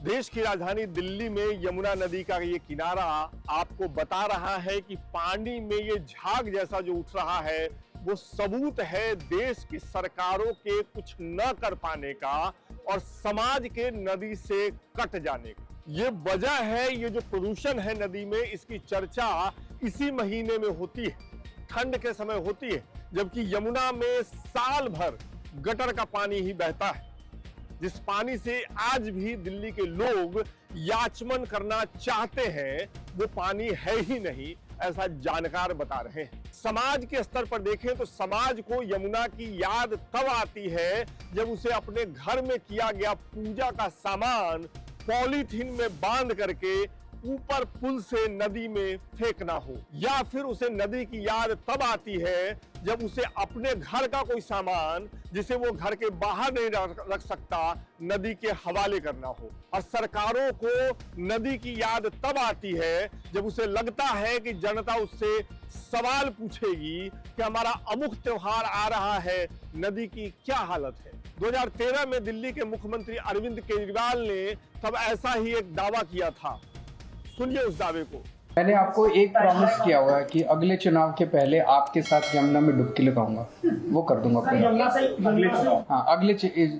देश की राजधानी दिल्ली में यमुना नदी का ये किनारा आपको बता रहा है कि पानी में ये झाग जैसा जो उठ रहा है वो सबूत है देश की सरकारों के कुछ न कर पाने का और समाज के नदी से कट जाने का। ये वजह है, ये जो प्रदूषण है नदी में, इसकी चर्चा इसी महीने में होती है, ठंड के समय होती है, जबकि यमुना में साल भर गटर का पानी ही बहता है, जिस पानी से आज भी दिल्ली के लोग याचमन करना चाहते हैं वो पानी है ही नहीं, ऐसा जानकार बता रहे हैं। समाज के स्तर पर देखें तो समाज को यमुना की याद तब आती है जब उसे अपने घर में किया गया पूजा का सामान पॉलीथीन में बांध करके ऊपर पुल से नदी में फेंकना हो, या फिर उसे नदी की याद तब आती है जब उसे अपने घर का कोई सामान जिसे वो घर के बाहर नहीं रख सकता नदी के हवाले करना हो। और सरकारों को नदी की याद तब आती है जब उसे लगता है कि जनता उससे सवाल पूछेगी कि हमारा अमुक त्योहार आ रहा है, नदी की क्या हालत है। 2013 में दिल्ली के मुख्यमंत्री अरविंद केजरीवाल ने तब ऐसा ही एक दावा किया था। सुनिए उस दावे को। मैंने आपको एक प्रॉमिस किया हुआ है कि अगले चुनाव के पहले आपके साथ यमुना में डुबकी लगाऊंगा, वो कर दूंगा पूरा। हाँ, अगले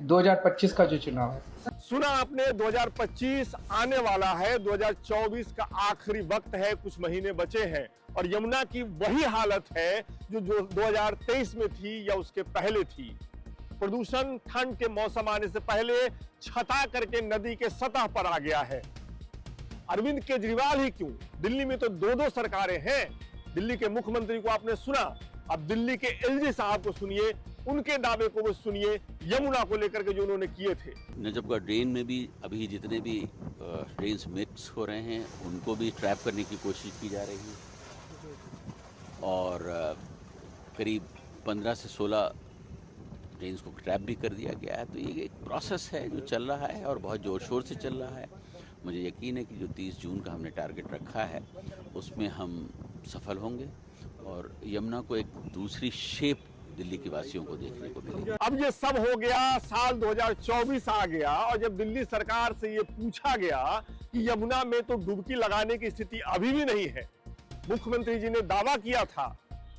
2025 का जो चुनाव है। सुना आपने, 2025 आने वाला है, 2024 का आखिरी वक्त है, कुछ महीने बचे हैं और यमुना की वही हालत है जो 2023 में थी या उसके पहले थी। प्रदूषण ठंड के मौसम आने से पहले छता करके नदी के सतह पर आ गया है। अरविंद केजरीवाल ही क्यों, दिल्ली में तो दो सरकारें हैं। दिल्ली के मुख्यमंत्री को आपने सुना, अब दिल्ली के एलजी साहब को सुनिए, उनके दावे को वो सुनिए यमुना को लेकर के जो उन्होंने किए थे। नजफगढ़ ड्रेन में भी अभी जितने भी ड्रेन्स मिक्स हो रहे हैं उनको भी ट्रैप करने की कोशिश की जा रही है और करीब 15 से 16 ड्रेन्स को ट्रैप भी कर दिया गया है। तो ये एक प्रोसेस है जो चल रहा है और बहुत ज़ोर शोर से चल रहा है। मुझे यकीन है कि जो 30 जून का हमने टारगेट रखा है उसमें हम सफल होंगे और यमुना को एक दूसरी शेप दिल्ली के वासियों को देखने को मिलेगी। अब ये सब हो गया, साल 2024 आ गया और जब दिल्ली सरकार से ये पूछा गया कि यमुना में तो डुबकी लगाने की स्थिति अभी भी नहीं है, मुख्यमंत्री जी ने दावा किया था,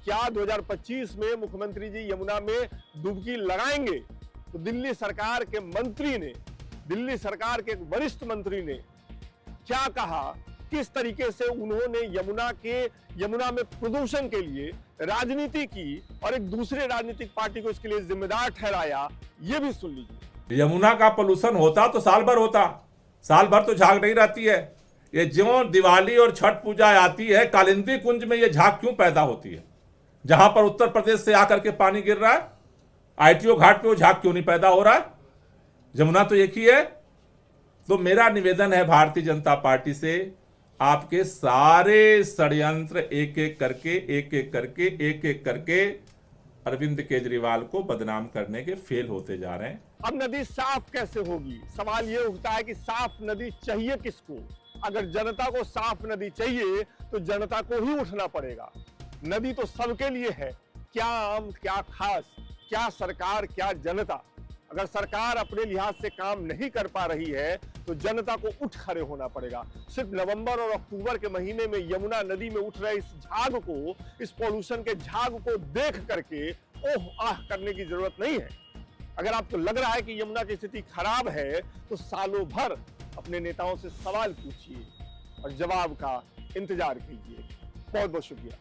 क्या 2025 में मुख्यमंत्री जी यमुना में डुबकी लगाएंगे? तो दिल्ली सरकार के मंत्री ने, दिल्ली सरकार के एक वरिष्ठ मंत्री ने क्या कहा, किस तरीके से उन्होंने यमुना में प्रदूषण के लिए राजनीति की और एक दूसरे राजनीतिक पार्टी को इसके लिए जिम्मेदार ठहराया, ये भी सुन लीजिए। यमुना का पोल्यूशन होता तो साल भर होता, साल भर तो झाग नहीं रहती है। ये ज्यों दिवाली और छठ पूजा आती है, कालिंदी कुंज में ये झाग क्यों पैदा होती है? जहां पर उत्तर प्रदेश से आकर के पानी गिर रहा है, आईटीओ घाट पे वो झाग क्यों नहीं पैदा हो रहा है? यमुना तो एक ही है। तो मेरा निवेदन है भारतीय जनता पार्टी से, आपके सारे षड्यंत्र एक एक करके अरविंद केजरीवाल को बदनाम करने के फेल होते जा रहे हैं। अब नदी साफ कैसे होगी? सवाल ये उठता है कि साफ नदी चाहिए किसको? अगर जनता को साफ नदी चाहिए तो जनता को ही उठना पड़ेगा। नदी तो सबके लिए है, क्या आम क्या खास, क्या सरकार क्या जनता। अगर सरकार अपने लिहाज से काम नहीं कर पा रही है तो जनता को उठ खड़े होना पड़ेगा। सिर्फ नवंबर और अक्टूबर के महीने में यमुना नदी में उठ रहे इस झाग को, इस पॉल्यूशन के झाग को देख करके ओह आह करने की जरूरत नहीं है। अगर आपको लग रहा है कि यमुना की स्थिति खराब है तो सालों भर अपने नेताओं से सवाल पूछिए और जवाब का इंतजार कीजिए। बहुत बहुत शुक्रिया।